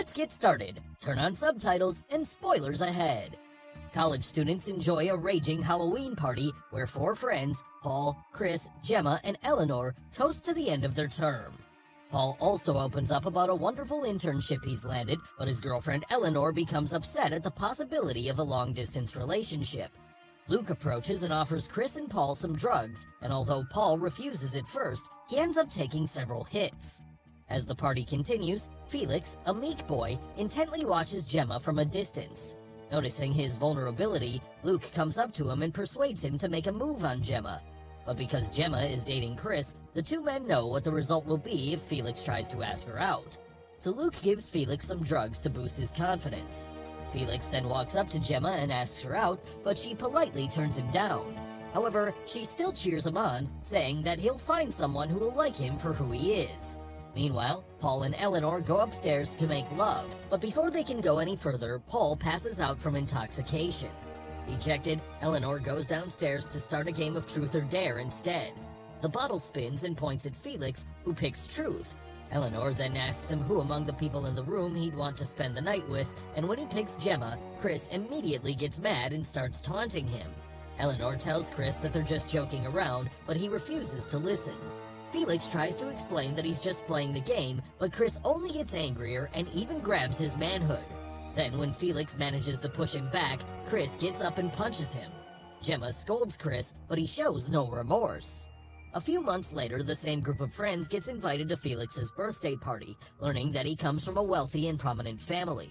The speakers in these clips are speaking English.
Let's get started. Turn on subtitles and spoilers ahead. College students enjoy a raging Halloween party where four friends, Paul, Chris, Gemma, and Eleanor, toast to the end of their term. Paul also opens up about a wonderful internship he's landed, but his girlfriend Eleanor becomes upset at the possibility of a long-distance relationship. Luke approaches and offers Chris and Paul some drugs, and although Paul refuses at first, he ends up taking several hits. As the party continues, Felix, a meek boy, intently watches Gemma from a distance. Noticing his vulnerability, Luke comes up to him and persuades him to make a move on Gemma. But because Gemma is dating Chris, the two men know what the result will be if Felix tries to ask her out. So Luke gives Felix some drugs to boost his confidence. Felix then walks up to Gemma and asks her out, but she politely turns him down. However, she still cheers him on, saying that he'll find someone who will like him for who he is. Meanwhile, Paul and Eleanor go upstairs to make love, but before they can go any further, Paul passes out from intoxication. Ejected, Eleanor goes downstairs to start a game of truth or dare instead. The bottle spins and points at Felix, who picks truth. Eleanor then asks him who among the people in the room he'd want to spend the night with, and when he picks Gemma, Chris immediately gets mad and starts taunting him. Eleanor tells Chris that they're just joking around, but he refuses to listen. Felix tries to explain that he's just playing the game, but Chris only gets angrier and even grabs his manhood. Then when Felix manages to push him back, Chris gets up and punches him. Gemma scolds Chris, but he shows no remorse. A few months later, the same group of friends gets invited to Felix's birthday party, learning that he comes from a wealthy and prominent family.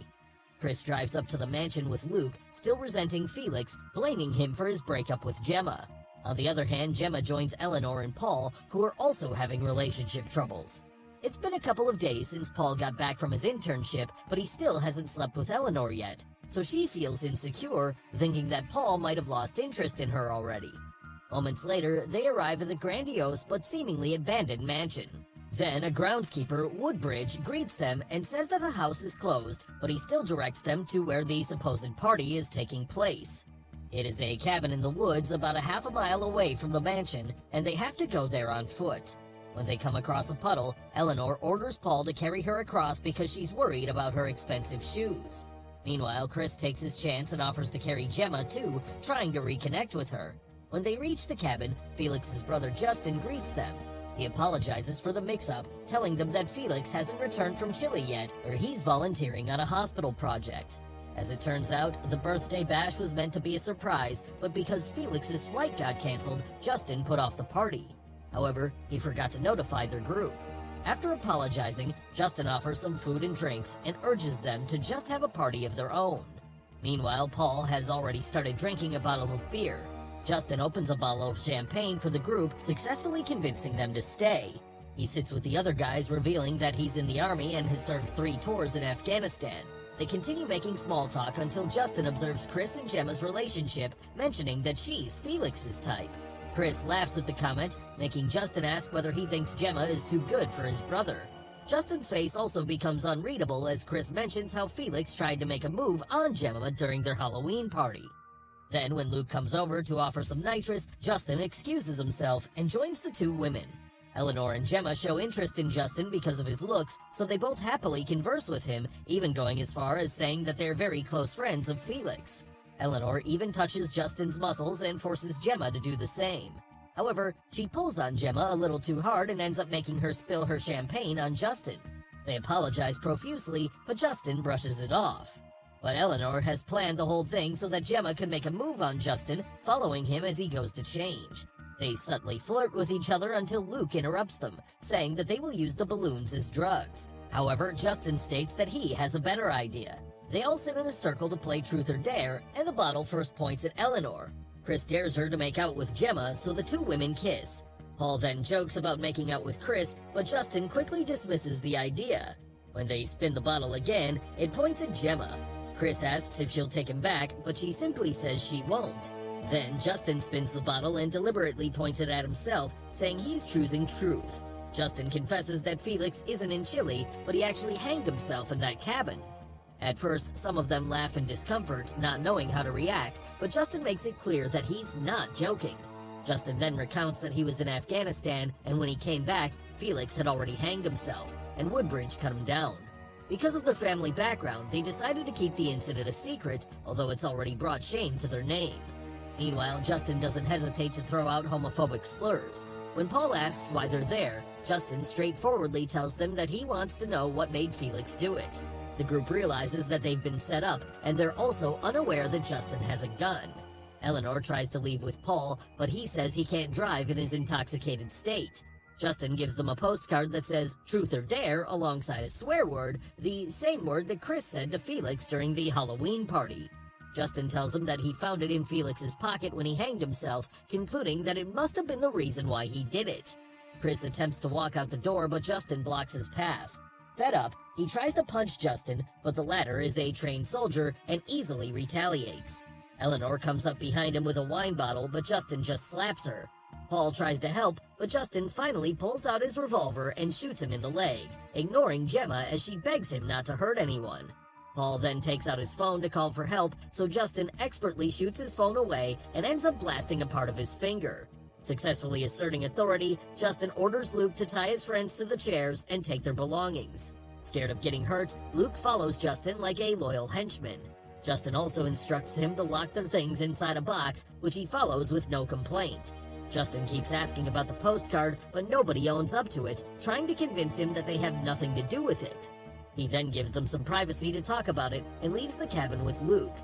Chris drives up to the mansion with Luke, still resenting Felix, blaming him for his breakup with Gemma. On the other hand, Gemma joins Eleanor and Paul, who are also having relationship troubles. It's been a couple of days since Paul got back from his internship, but he still hasn't slept with Eleanor yet, so she feels insecure, thinking that Paul might have lost interest in her already. Moments later, they arrive at the grandiose but seemingly abandoned mansion. Then a groundskeeper, Woodbridge, greets them and says that the house is closed, but he still directs them to where the supposed party is taking place. It is a cabin in the woods about a half a mile away from the mansion, and they have to go there on foot. When they come across a puddle, Eleanor orders Paul to carry her across because she's worried about her expensive shoes. Meanwhile, Chris takes his chance and offers to carry Gemma too, trying to reconnect with her. When they reach the cabin, Felix's brother Justin greets them. He apologizes for the mix-up, telling them that Felix hasn't returned from Chile yet, where he's volunteering on a hospital project. As it turns out, the birthday bash was meant to be a surprise, but because Felix's flight got canceled, Justin put off the party. However, he forgot to notify their group. After apologizing, Justin offers some food and drinks and urges them to just have a party of their own. Meanwhile, Paul has already started drinking a bottle of beer. Justin opens a bottle of champagne for the group, successfully convincing them to stay. He sits with the other guys, revealing that he's in the army and has served 3 tours in Afghanistan. They continue making small talk until Justin observes Chris and Gemma's relationship, mentioning that she's Felix's type. Chris laughs at the comment, making Justin ask whether he thinks Gemma is too good for his brother. Justin's face also becomes unreadable as Chris mentions how Felix tried to make a move on Gemma during their Halloween party. Then when Luke comes over to offer some nitrous, Justin excuses himself and joins the two women. Eleanor and Gemma show interest in Justin because of his looks, so they both happily converse with him, even going as far as saying that they're very close friends of Felix. Eleanor even touches Justin's muscles and forces Gemma to do the same. However, she pulls on Gemma a little too hard and ends up making her spill her champagne on Justin. They apologize profusely, but Justin brushes it off. But Eleanor has planned the whole thing so that Gemma could make a move on Justin, following him as he goes to change. They subtly flirt with each other until Luke interrupts them, saying that they will use the balloons as drugs. However, Justin states that he has a better idea. They all sit in a circle to play truth or dare, and the bottle first points at Eleanor. Chris dares her to make out with Gemma, so the two women kiss. Paul then jokes about making out with Chris, but Justin quickly dismisses the idea. When they spin the bottle again, it points at Gemma. Chris asks if she'll take him back, but she simply says she won't. Then Justin spins the bottle and deliberately points it at himself, saying he's choosing truth. Justin confesses that Felix isn't in Chile, but he actually hanged himself in that cabin. At first, some of them laugh in discomfort, not knowing how to react, but Justin makes it clear that he's not joking. Justin then recounts that he was in Afghanistan, and when he came back, Felix had already hanged himself, and Woodbridge cut him down. Because of their family background, they decided to keep the incident a secret, although it's already brought shame to their name. Meanwhile, Justin doesn't hesitate to throw out homophobic slurs. When Paul asks why they're there, Justin straightforwardly tells them that he wants to know what made Felix do it. The group realizes that they've been set up, and they're also unaware that Justin has a gun. Eleanor tries to leave with Paul, but he says he can't drive in his intoxicated state. Justin gives them a postcard that says truth or dare alongside a swear word, the same word that Chris said to Felix during the Halloween party. Justin tells him that he found it in Felix's pocket when he hanged himself, concluding that it must have been the reason why he did it. Chris attempts to walk out the door, but Justin blocks his path. Fed up, he tries to punch Justin, but the latter is a trained soldier and easily retaliates. Eleanor comes up behind him with a wine bottle, but Justin just slaps her. Paul tries to help, but Justin finally pulls out his revolver and shoots him in the leg, ignoring Gemma as she begs him not to hurt anyone. Paul then takes out his phone to call for help, so Justin expertly shoots his phone away and ends up blasting a part of his finger. Successfully asserting authority, Justin orders Luke to tie his friends to the chairs and take their belongings. Scared of getting hurt, Luke follows Justin like a loyal henchman. Justin also instructs him to lock their things inside a box, which he follows with no complaint. Justin keeps asking about the postcard, but nobody owns up to it, trying to convince him that they have nothing to do with it. He then gives them some privacy to talk about it and leaves the cabin with Luke.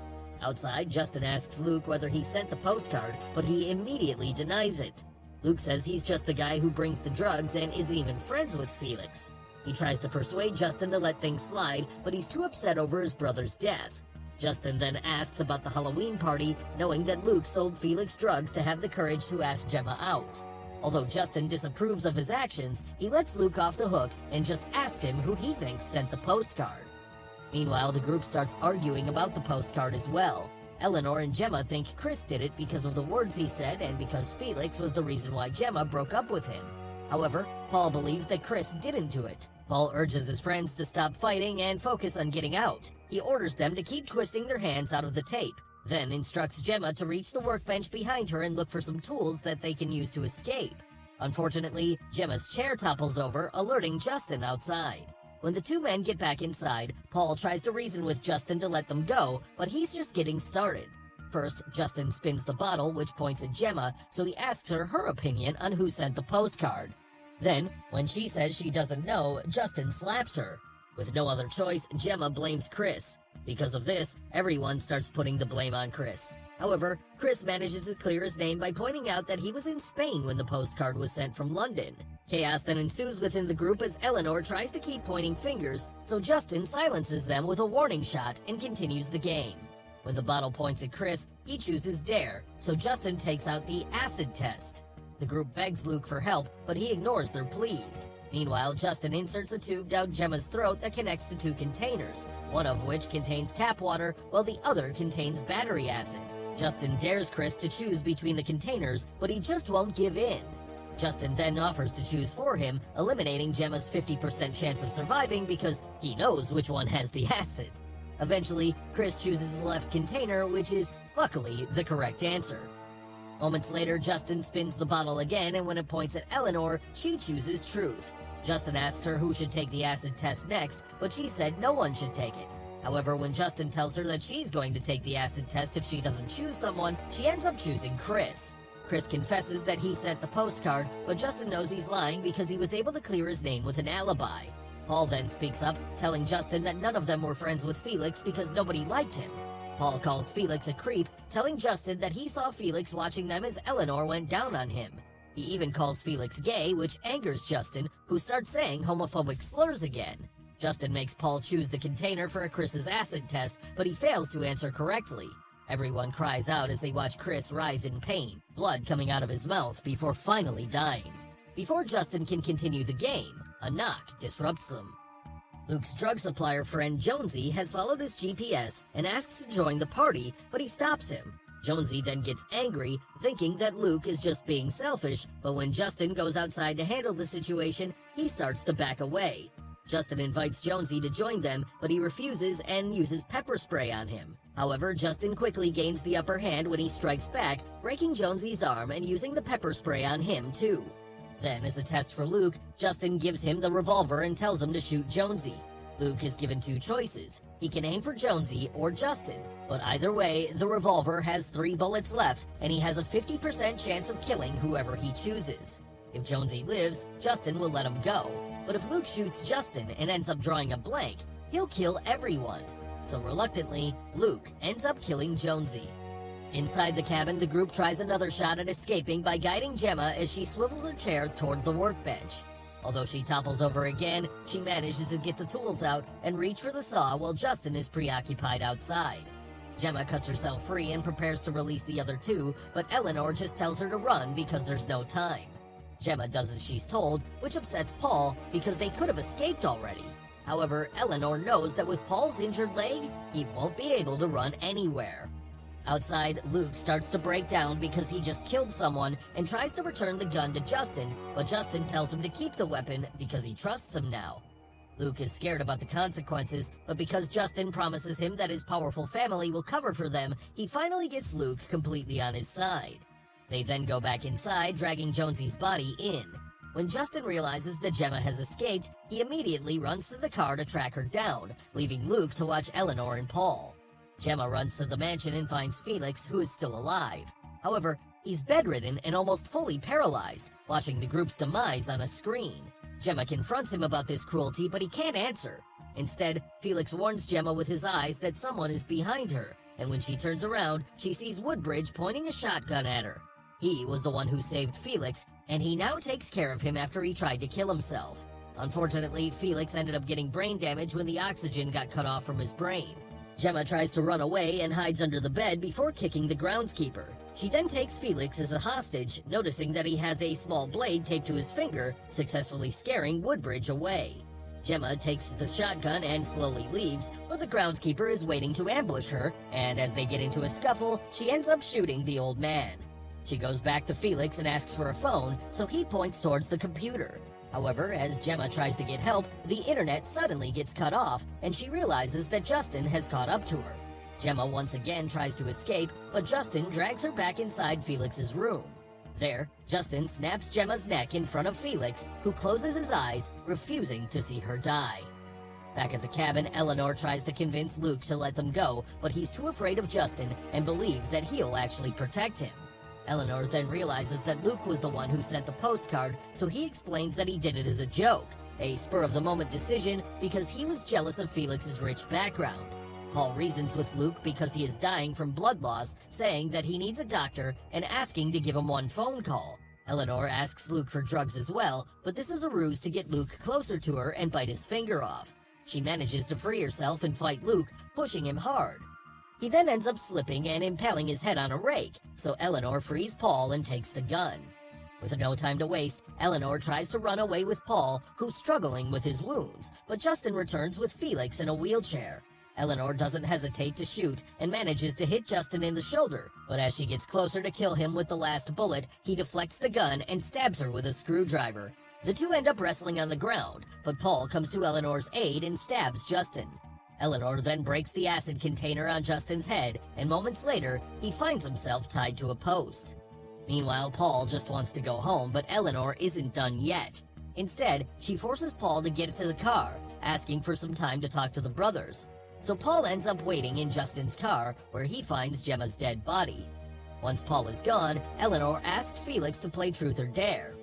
Outside, Justin asks Luke whether he sent the postcard, but he immediately denies it. Luke says he's just the guy who brings the drugs and isn't even friends with Felix. He tries to persuade Justin to let things slide, but he's too upset over his brother's death. Justin then asks about the Halloween party, knowing that Luke sold Felix drugs to have the courage to ask Gemma out. Although Justin disapproves of his actions, he lets Luke off the hook and just asks him who he thinks sent the postcard. Meanwhile, the group starts arguing about the postcard as well. Eleanor and Gemma think Chris did it because of the words he said and because Felix was the reason why Gemma broke up with him. However, Paul believes that Chris didn't do it. Paul urges his friends to stop fighting and focus on getting out. He orders them to keep twisting their hands out of the tape, then instructs Gemma to reach the workbench behind her and look for some tools that they can use to escape. Unfortunately, Gemma's chair topples over, alerting Justin outside. When the two men get back inside, Paul tries to reason with Justin to let them go, but he's just getting started. First, Justin spins the bottle, which points at Gemma, so he asks her opinion on who sent the postcard. Then, when she says she doesn't know, Justin slaps her. With no other choice, Gemma blames Chris. Because of this, everyone starts putting the blame on Chris. However, Chris manages to clear his name by pointing out that he was in Spain when the postcard was sent from London. Chaos then ensues within the group as Eleanor tries to keep pointing fingers, so Justin silences them with a warning shot and continues the game. When the bottle points at Chris, he chooses dare, so Justin takes out the acid test. The group begs Luke for help, but he ignores their pleas. Meanwhile, Justin inserts a tube down Gemma's throat that connects to two containers, one of which contains tap water, while the other contains battery acid. Justin dares Chris to choose between the containers, but he just won't give in. Justin then offers to choose for him, eliminating Gemma's 50% chance of surviving because he knows which one has the acid. Eventually, Chris chooses the left container, which is, luckily, the correct answer. Moments later, Justin spins the bottle again, and when it points at Eleanor, she chooses truth. Justin asks her who should take the acid test next, but she said no one should take it. However, when Justin tells her that she's going to take the acid test if she doesn't choose someone, she ends up choosing Chris. Chris confesses that he sent the postcard, but Justin knows he's lying because he was able to clear his name with an alibi. Paul then speaks up, telling Justin that none of them were friends with Felix because nobody liked him. Paul calls Felix a creep, telling Justin that he saw Felix watching them as Eleanor went down on him. He even calls Felix gay, which angers Justin, who starts saying homophobic slurs again. Justin makes Paul choose the container for Chris's acid test, but he fails to answer correctly. Everyone cries out as they watch Chris writhe in pain, blood coming out of his mouth before finally dying. Before Justin can continue the game, a knock disrupts them. Luke's drug supplier friend Jonesy has followed his GPS and asks to join the party, but he stops him. Jonesy then gets angry, thinking that Luke is just being selfish, but when Justin goes outside to handle the situation, he starts to back away. Justin invites Jonesy to join them, but he refuses and uses pepper spray on him. However, Justin quickly gains the upper hand when he strikes back, breaking Jonesy's arm and using the pepper spray on him too. Then, as a test for Luke, Justin gives him the revolver and tells him to shoot Jonesy. Luke is given two choices. He can aim for Jonesy or Justin, but either way, the revolver has 3 bullets left, and he has a 50% chance of killing whoever he chooses. If Jonesy lives, Justin will let him go, but if Luke shoots Justin and ends up drawing a blank, he'll kill everyone. So reluctantly, Luke ends up killing Jonesy. Inside the cabin, the group tries another shot at escaping by guiding Gemma as she swivels her chair toward the workbench. Although she topples over again, she manages to get the tools out and reach for the saw while Justin is preoccupied outside. Gemma cuts herself free and prepares to release the other two, but Eleanor just tells her to run because there's no time. Gemma does as she's told, which upsets Paul because they could have escaped already. However, Eleanor knows that with Paul's injured leg, he won't be able to run anywhere. Outside, Luke starts to break down because he just killed someone and tries to return the gun to Justin, but Justin tells him to keep the weapon because he trusts him now. Luke is scared about the consequences, but because Justin promises him that his powerful family will cover for them, he finally gets Luke completely on his side. They then go back inside, dragging Jonesy's body in. When Justin realizes that Gemma has escaped, he immediately runs to the car to track her down, leaving Luke to watch Eleanor and Paul. Gemma runs to the mansion and finds Felix, who is still alive. However, he's bedridden and almost fully paralyzed, watching the group's demise on a screen. Gemma confronts him about this cruelty, but he can't answer. Instead, Felix warns Gemma with his eyes that someone is behind her, and when she turns around, she sees Woodbridge pointing a shotgun at her. He was the one who saved Felix, and he now takes care of him after he tried to kill himself. Unfortunately, Felix ended up getting brain damage when the oxygen got cut off from his brain. Gemma tries to run away and hides under the bed before kicking the groundskeeper. She then takes Felix as a hostage, noticing that he has a small blade taped to his finger, successfully scaring Woodbridge away. Gemma takes the shotgun and slowly leaves, but the groundskeeper is waiting to ambush her, and as they get into a scuffle, she ends up shooting the old man. She goes back to Felix and asks for a phone, so he points towards the computer. However, as Gemma tries to get help, the internet suddenly gets cut off, and she realizes that Justin has caught up to her. Gemma once again tries to escape, but Justin drags her back inside Felix's room. There, Justin snaps Gemma's neck in front of Felix, who closes his eyes, refusing to see her die. Back at the cabin, Eleanor tries to convince Luke to let them go, but he's too afraid of Justin and believes that he'll actually protect him. Eleanor then realizes that Luke was the one who sent the postcard, so he explains that he did it as a joke, a spur-of-the-moment decision because he was jealous of Felix's rich background. Paul reasons with Luke because he is dying from blood loss, saying that he needs a doctor and asking to give him one phone call. Eleanor asks Luke for drugs as well, but this is a ruse to get Luke closer to her and bite his finger off. She manages to free herself and fight Luke, pushing him hard. He then ends up slipping and impaling his head on a rake, so Eleanor frees Paul and takes the gun. With no time to waste, Eleanor tries to run away with Paul, who's struggling with his wounds, but Justin returns with Felix in a wheelchair. Eleanor doesn't hesitate to shoot and manages to hit Justin in the shoulder, but as she gets closer to kill him with the last bullet, he deflects the gun and stabs her with a screwdriver. The two end up wrestling on the ground, but Paul comes to Eleanor's aid and stabs Justin. Eleanor then breaks the acid container on Justin's head, and moments later, he finds himself tied to a post. Meanwhile, Paul just wants to go home, but Eleanor isn't done yet. Instead, she forces Paul to get into the car, asking for some time to talk to the brothers. So Paul ends up waiting in Justin's car, where he finds Gemma's dead body. Once Paul is gone, Eleanor asks Felix to play Truth or Dare.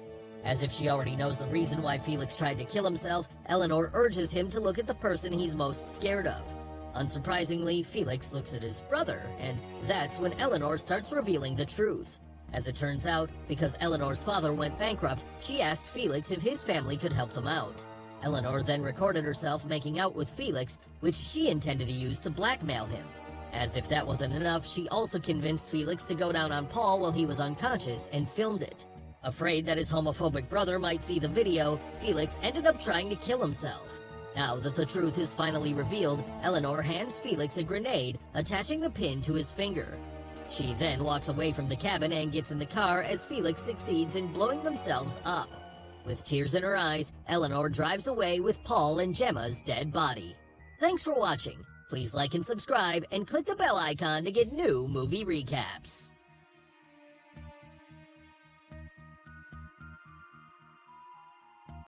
As if she already knows the reason why Felix tried to kill himself, Eleanor urges him to look at the person he's most scared of. Unsurprisingly, Felix looks at his brother, and that's when Eleanor starts revealing the truth. As it turns out, because Eleanor's father went bankrupt, she asked Felix if his family could help them out. Eleanor then recorded herself making out with Felix, which she intended to use to blackmail him. As if that wasn't enough, she also convinced Felix to go down on Paul while he was unconscious and filmed it. Afraid that his homophobic brother might see the video, Felix ended up trying to kill himself. Now that the truth is finally revealed, Eleanor hands Felix a grenade, attaching the pin to his finger. She then walks away from the cabin and gets in the car as Felix succeeds in blowing themselves up. With tears in her eyes, Eleanor drives away with Paul and Gemma's dead body. Thanks for watching. Please like and subscribe, and click the bell icon to get new movie recaps.